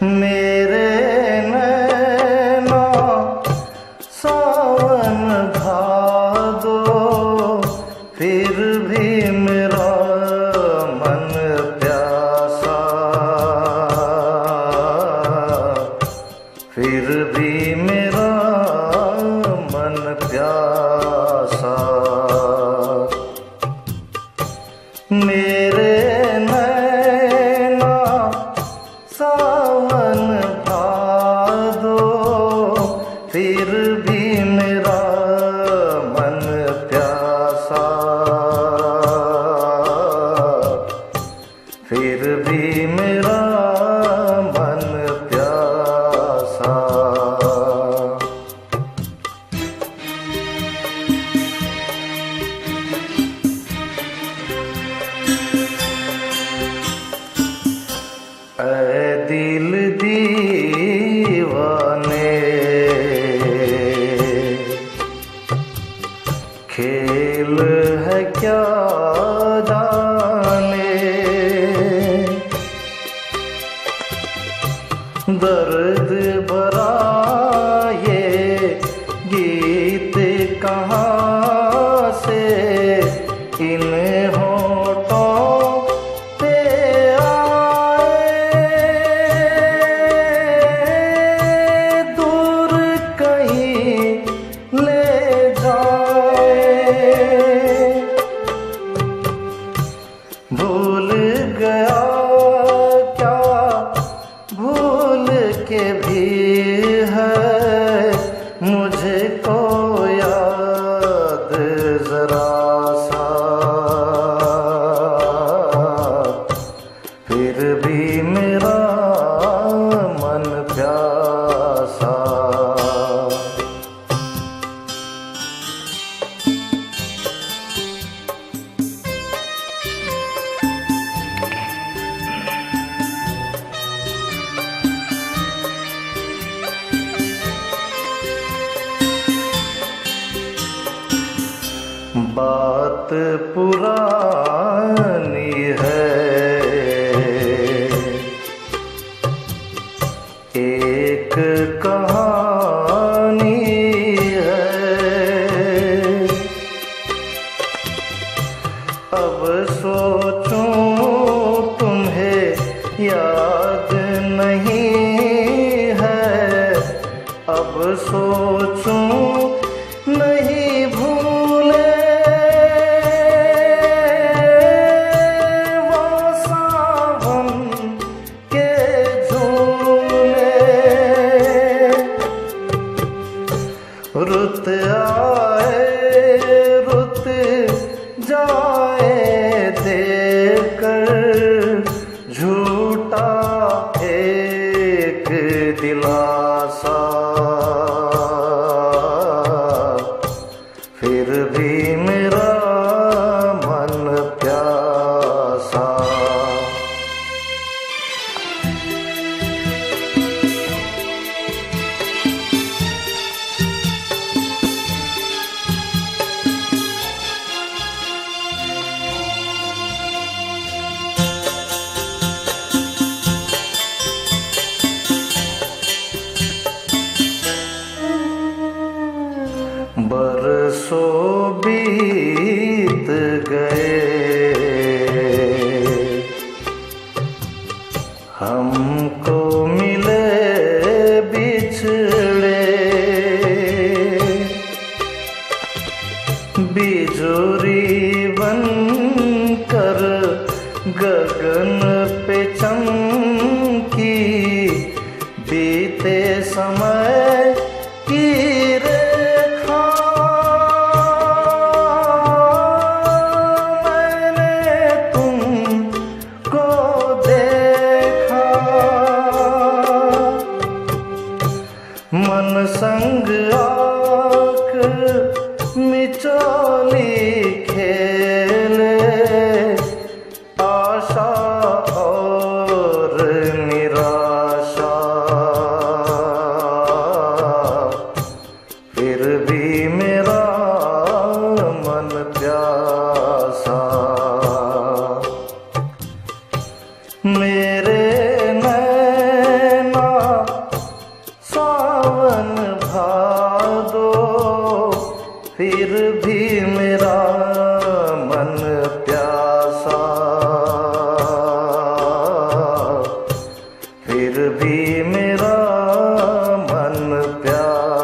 मेरे नैना सावन भादो, फिर भी मेरा मन प्यासा, फिर भी मेरा मन प्यासा। मेरे नैना सावन भादो, फिर भी मेरा मन प्यासा, फिर भी मेरा मन प्यासा। ऐ दिल दीवाने, खेल है क्या जाने, दर्द भरा ये गीत कहाँ से इन होठों पे आए, दूर कहीं ले जाए। भूल गया क्या भूल के भी है मुझको याद जरा सा, फिर भी मेरा मन प्यासा। बात पुरानी है, एक कहानी है, अब सोचूं तुम्हें याद नहीं है, अब सोचूं नहीं भूले वो सावन के झूले। रुत आए रुत जाए देखकर झूठा एक दिलासा, फिर भी मेरा मन प्यासा। बरसों बीत गए, हमको मिले बिछड़े, बिजोरी बनकर गगन पे चमकी, बीते समय की रेखा मैंने तुमको देखा, मन संग आकर मिचौली खेले, आशा और फिर भी मेरा मन प्यासा, फिर भी मेरा मन प्यासा।